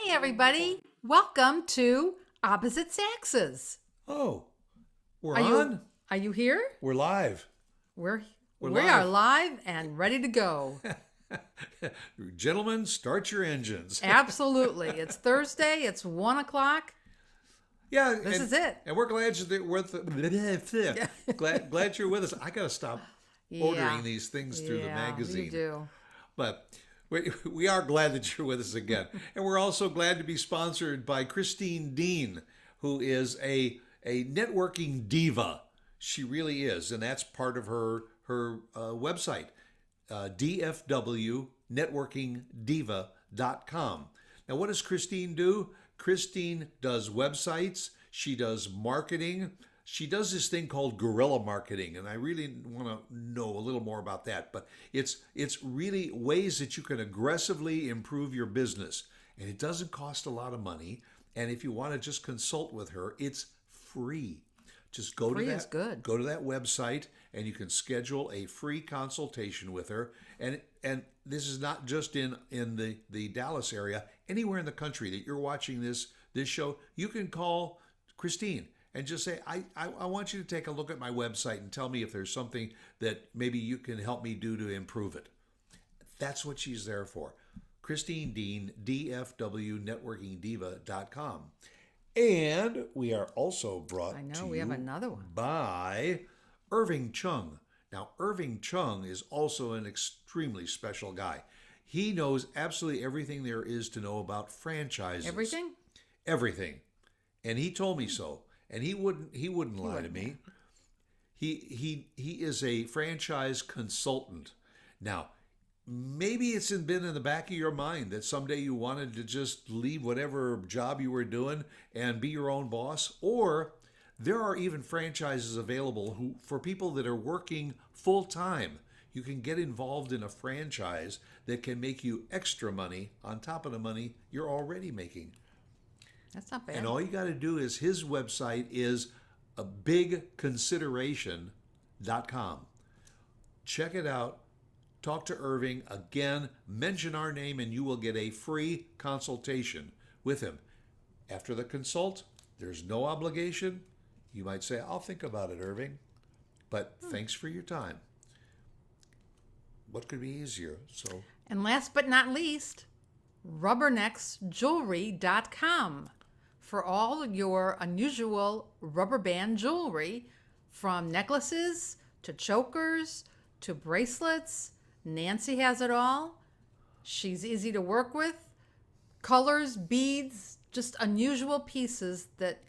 Hey, everybody. Welcome to Opposite Saxes. Oh, we're Are you on? are you here? We're live. We're We're we are live. live and ready to go. Gentlemen, start your engines. Absolutely. It's Thursday. It's 1:00. Yeah, This is it. And we're glad glad you're with us. I got to stop ordering Yeah. these things through the Yeah, magazine. you do. But we are glad that you're with us again. And we're also glad to be sponsored by Christine Dean, who is a networking diva. She really is. And that's part of her website, dfwnetworkingdiva.com. Now, what does Christine do? Christine does websites. She does marketing. She does this thing called guerrilla marketing, and I really want to know a little more about that. But it's really ways that you can aggressively improve your business, and it doesn't cost a lot of money. And if you want to just consult with her, it's free. Just go Free to is good. go to that website, and you can schedule a free consultation with her. And this is not just in the Dallas area. Anywhere in the country that you're watching this show, you can call Christine and just say, I want you to take a look at my website and tell me if there's something that maybe you can help me do to improve it. That's what she's there for. Christine Dean, dfwnetworkingdiva.com. And we are also brought I know, to we have you another one. by Irving Chung. Now, Irving Chung is also an extremely special guy. He knows absolutely everything there is to know about franchises. Everything? Everything. And he told me so. And he wouldn't lie to me. He is a franchise consultant. Now, maybe it's been in the back of your mind that someday you wanted to just leave whatever job you were doing and be your own boss, or there are even franchises available for people that are working full time. You can get involved in a franchise that can make you extra money on top of the money you're already making. That's not bad. And all you got to do is his website is a bigconsideration.com. Check it out. Talk to Irving. Again, mention our name and you will get a free consultation with him. After the consult, there's no obligation. You might say, I'll think about it, Irving. But thanks for your time. What could be easier? So, And last but not least, rubbernecksjewelry.com for all your unusual rubber band jewelry, from necklaces to chokers to bracelets. Nancy has it all. She's easy to work with. Colors, beads, just unusual pieces that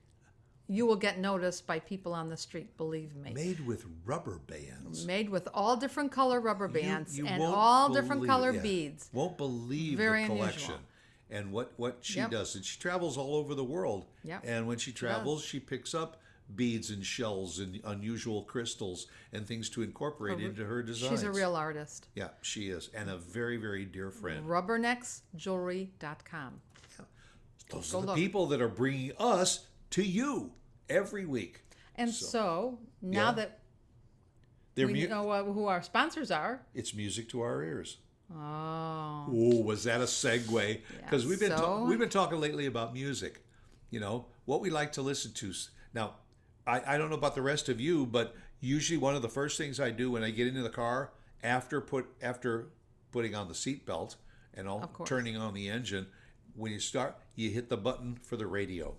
you will get noticed by people on the street, believe me. made with rubber bands. Made with all different color rubber bands You and won't all different believe- color yeah, beads. Won't believe Very the collection unusual. and what she Yep. does. And she travels all over the world. Yep, And when she does. travels, she picks up beads and shells and unusual crystals and things to incorporate into her designs. She's a real artist. Yeah, she is, and a very, very dear friend. Rubbernecksjewelry.com. Those Go are the look. people that are bringing us to you every week. And so now Yeah. that They're we know who our sponsors are. it's music to our ears. Oh, Oh, was that a segue? Because we've been so- we've been talking lately about music. You know what we like to listen to. Now, I don't know about the rest of you, but usually one of the first things I do when I get into the car after putting on the seatbelt and Of course. turning on the engine, when you start, you hit the button for the radio.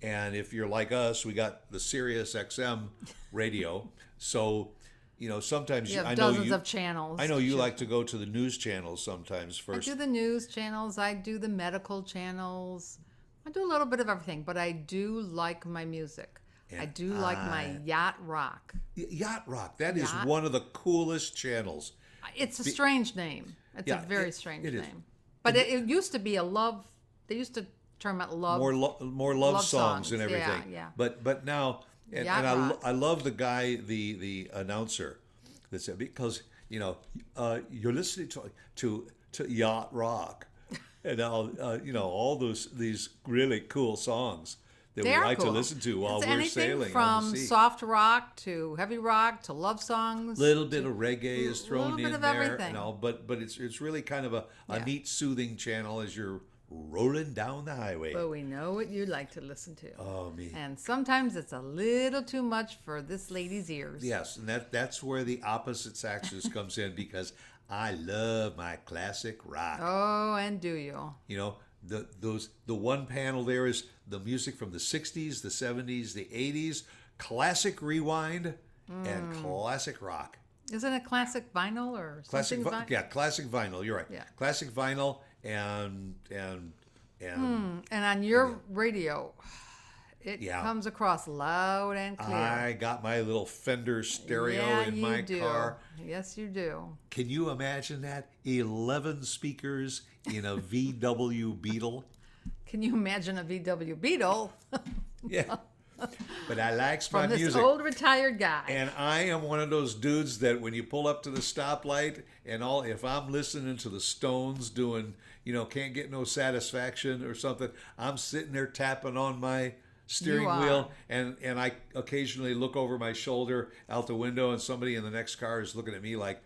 And if you're like us, we got the Sirius XM radio. So, sometimes you have I know dozens of channels. I know you like to go to the news channels sometimes I first. do the news channels. I do the medical channels. I do a little bit of everything, but I do like my music. I do like my yacht rock. Yacht Rock. That is Yacht? one of the coolest channels. It's a strange name. It's Yeah, a very strange it is. name. But it used to be a love. They used to term it love. More love love songs and songs. everything. Yeah. But now, and Yacht rock. I love the guy, the announcer that said, because you're listening to Yacht Rock, and all these really cool songs that They we are like cool. to listen to while It's we're anything sailing on the from sea. soft rock to heavy rock to love songs. Little bit of reggae is thrown little bit in of there, everything. but it's really kind of a neat, soothing channel as you're rolling down the highway. But we know what you like to listen to. Oh, me. And sometimes it's a little too much for this lady's ears. Yes, and that's where the opposite Saxes comes in, because I love my classic rock. Oh, and do you? You know, the one panel there is the music from the 60s, the 70s, the 80s, classic rewind, and classic rock. Isn't it classic vinyl or Classic, something? yeah, classic vinyl. You're right. Yeah. Classic vinyl and And on your radio, it Yeah. comes across loud and clear. I got my little Fender stereo yeah, in you my do. car. Yes, you do. Can you imagine that? 11 speakers in a VW Beetle. Can you imagine a VW Beetle Yeah. But I likes my from this music. old retired guy? And I am one of those dudes that when you pull up to the stoplight and if I'm listening to the Stones doing, Can't Get No Satisfaction or something, I'm sitting there tapping on my steering You are. wheel, and I occasionally look over my shoulder out the window, and somebody in the next car is looking at me like,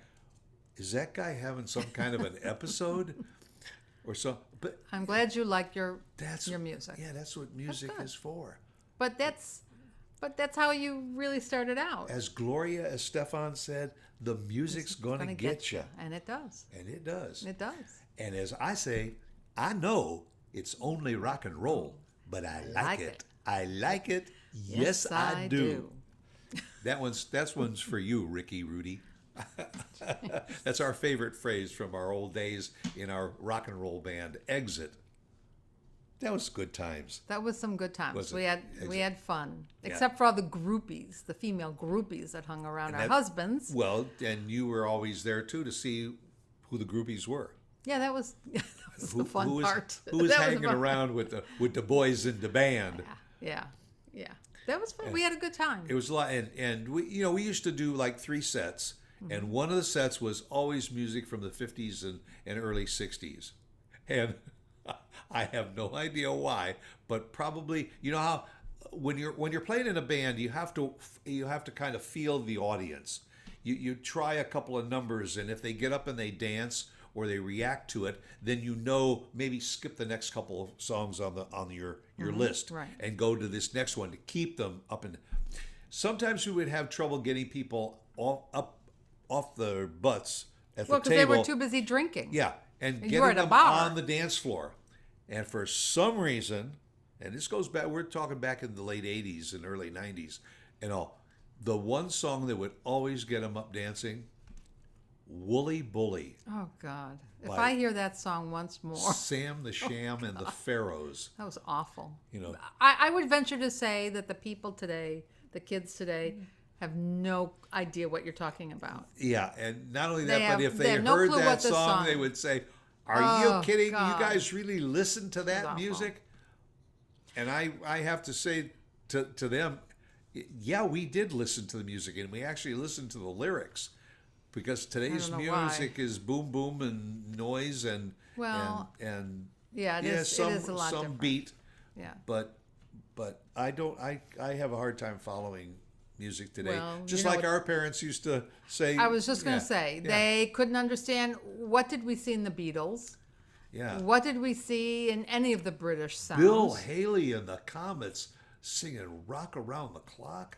is that guy having some kind of an episode or so? But I'm glad you like your that's music. Yeah, that's what music is for. But that's how you really started out. As Gloria Estefan said, the music's gonna get you. And it does. And it does. It does. And as I say, I know it's only rock and roll, but I like it. I like it. Yes, I do. That's one's for you, Ricky Rudy. That's our favorite phrase from our old days in our rock and roll band, Exit. That was good times. That was some good times. Was it? We had fun, Yeah. except for all the groupies, the female groupies that hung around our husbands. Well, and you were always there too to see who the groupies were. Yeah, that was the fun who was, part. Who was That hanging fun. around with the boys in the band? Yeah. That was fun. We had a good time. It was a lot, and we used to do like 3 sets, and one of the sets was always music from the 50s and early 60s, and I have no idea why, but probably how when you're playing in a band, you have to kind of feel the audience. You try a couple of numbers, and if they get up and they dance or they react to it, then maybe skip the next couple of songs on your list, right. and go to this next one to keep them up. And sometimes we would have trouble getting people up off their butts at the Well, because table. they were too busy drinking. Yeah, and You were getting at a them bar. on the dance floor. And for some reason, and this goes back, we're talking back in the late 80s and early 90s and all, the one song that would always get them up dancing, Woolly Bully, Oh, God. If By- I hear that song once more, Sam the Sham and the Pharaohs. that was awful. You know, I would venture to say that the people today, the kids today, have no idea what you're talking about. yeah, and not only They that, have- but if they they have no heard clue that what this song, song- they would say, "Are Oh, you kidding? God. You guys really listen to that awful. music?" And I have to say to them, yeah, we did listen to the music, and we actually listened to the lyrics, because today's know why. music is boom boom and noise and Well, and Yeah, it is. some It is a lot some different. beat, Yeah. but I have a hard time following music today. Well, Just you know like what- our parents used to say. I was just going yeah, to say, yeah, they couldn't understand what did we see in the Beatles? yeah. What did we see in any of the British sounds? Bill Haley and the Comets singing "Rock Around the Clock."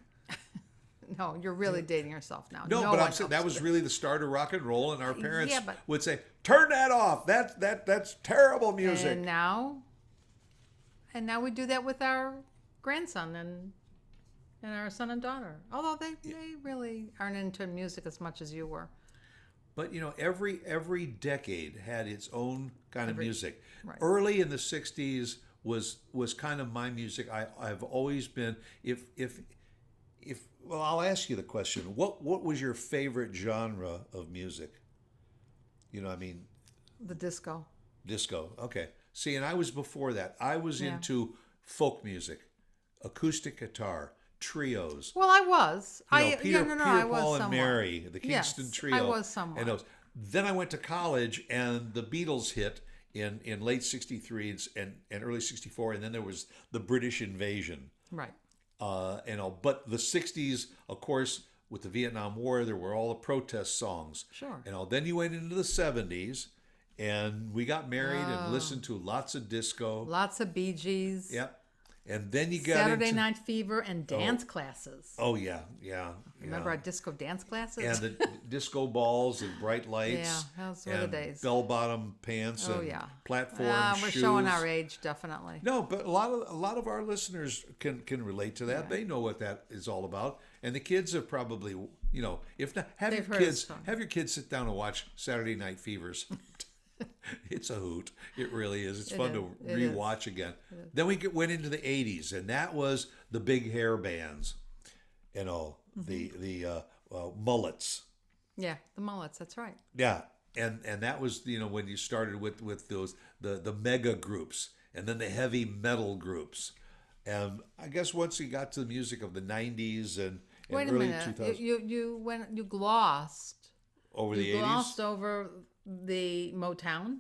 No, you're really dating yourself now. No, but one I'm saying that knows was this. really the start of rock and roll, and our parents Yeah, but- would say, "Turn that off. That's terrible music." And now we do that with our grandson and our son and daughter. Although they really aren't into music as much as you were. But every decade had its own kind of music. right. Early in the '60s was kind of my music. I've always been well, I'll ask you the question. What was your favorite genre of music? I mean, The disco. disco. Okay. See, and I was before that. I was Yeah. into folk music, acoustic guitar, trios. Well, I was. Peter, I Peter was Paul and somewhat. Mary, the Kingston Yes, Trio. I was somewhat. And those. Then I went to college, and the Beatles hit in late '63 and early '64, and then there was the British invasion. Right. But the '60s, of course, with the Vietnam War, there were all the protest songs. Sure. Then you went into the '70s, and we got married and listened to lots of disco. Lots of Bee Gees. Yep. And then you got Saturday into, Night Fever and dance classes. oh yeah, yeah. Remember our disco dance classes? And the disco balls and bright lights. Yeah, those were the and days. Bell-bottom pants Oh, and yeah. platform We're shoes. showing our age, definitely. No, but a lot of our listeners can relate to that. They know what that is all about, and the kids have probably, if not, They've heard it's fun. have your kids sit down and watch Saturday Night Fevers. It's a hoot. It really is. It's fun to rewatch again. Then we went into the '80s, and that was the big hair bands, the mullets. Yeah, the mullets. That's right. Yeah, and that was when you started with those the mega groups, and then the heavy metal groups, and I guess once you got to the music of the '90s and Wait a early minute. 2000s, You glossed. over You the '80s. glossed over the Motown.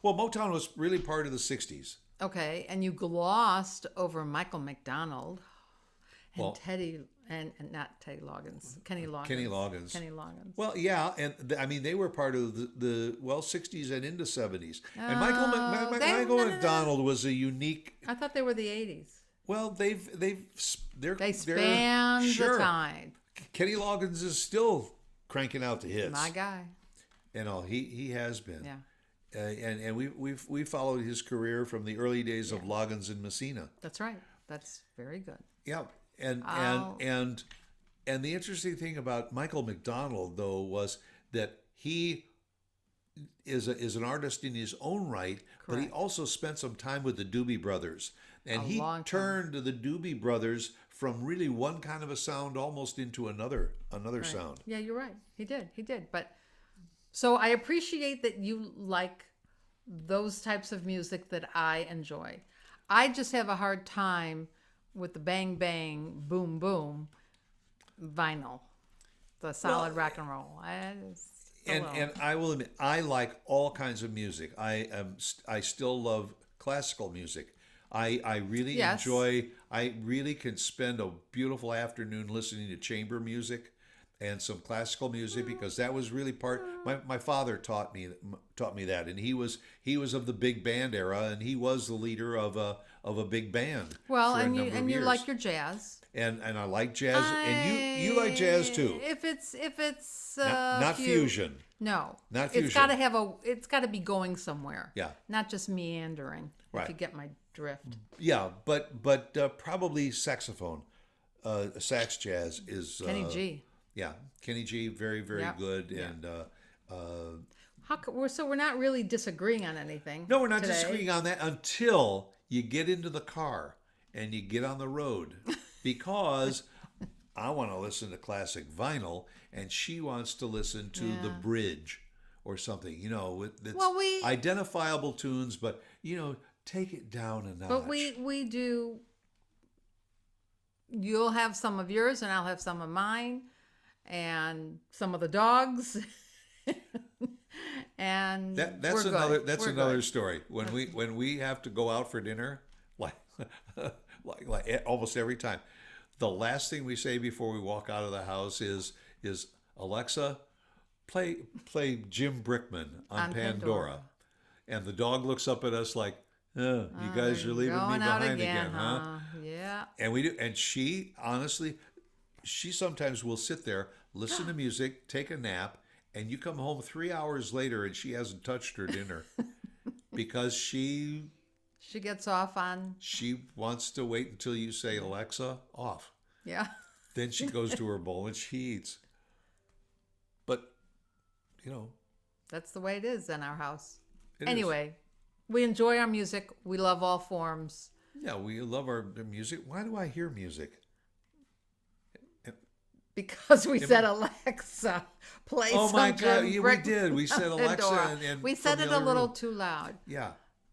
Well, Motown was really part of the '60s. Okay, and you glossed over Michael McDonald and Well- Teddy and not Teddy Loggins, Kenny Loggins. Kenny Loggins. Kenny Loggins. Well, yeah, and I mean they were part of the '60s and into '70s. And Michael no. McDonald was a unique. I thought they were the 80s. Well, They they're spanned sure. the tide. Kenny Loggins is still cranking out the hits. My guy. He has been. Yeah. And we followed his career from the early days of Loggins and Messina. That's right. That's very good. Yeah, and the interesting thing about Michael McDonald though was that he is an artist in his own right, but he Correct. also spent some time with the Doobie Brothers, and A he long time. turned to the Doobie Brothers from really one kind of a sound almost into another Right. sound. Yeah, you're right. He did. But so I appreciate that you like those types of music that I enjoy. I just have a hard time with the bang bang boom boom vinyl, the solid rock and roll. And I will admit, I like all kinds of music. I still love classical music. I really Yes. enjoy. I really can spend a beautiful afternoon listening to chamber music and some classical music because that was really part. My father taught me that, and he was of the big band era, and he was the leader of a big band. well, for a and number of you years. like your jazz. and I like jazz, and you like jazz too. If it's Not fusion. No, Not It's fusion. got to have it's got to be going somewhere. Yeah. not just meandering. Right. If you get my drift. Yeah, but probably saxophone, sax jazz is Kenny G. Yeah, Kenny G, very Yep. good, Yeah. and We're not really disagreeing on anything. no, we're not today. disagreeing on that until you get into the car and you get on the road, because I want to listen to classic vinyl, and she wants to listen to the Yeah. bridge or something, it's Well, we- identifiable tunes, but take it down a notch. But we do. You'll have some of yours, and I'll have some of mine, and some of the dogs. And That's we're good. That's We're another good. story. When we have to go out for dinner, like almost every time, the last thing we say before we walk out of the house is Alexa, play Jim Brickman on Pandora. And the dog looks up at us like, you guys are leaving me Going out behind again, huh? Yeah. And we do. And she honestly, she sometimes will sit there, listen to music, take a nap, and you come home 3 hours later and she hasn't touched her dinner because she gets off on. she wants to wait until you say, Alexa, off. Yeah. Then she goes to her bowl and she eats. But That's the way it is in our house. it is. Anyway, we enjoy our music. We love all forms. Yeah, we love our music. Why do I hear music? Because we said, Alexa, play Oh some my God! Jim Yeah, we Brick did. We said Alexa, Pandora. and we from said the it a other little room. too loud. Yeah,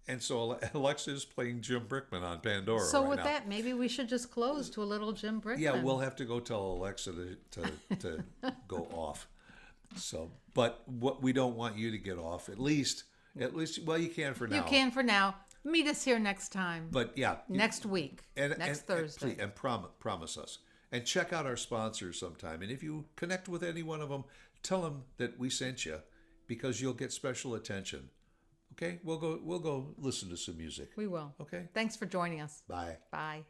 and so Alexa is playing Jim Brickman on Pandora. So right with now. that, maybe we should just close to a little Jim Brickman. Yeah, we'll have to go tell Alexa to go off. So, but what we don't want you to get off. At least, well, you can for now. You can for now. Meet us here next time. But yeah, next week. Next Thursday. And promise us. And check out our sponsors sometime. And if you connect with any one of them, tell them that we sent you, because you'll get special attention Okay, we'll go listen to some music. We will. Okay. Thanks for joining us. Bye. Bye.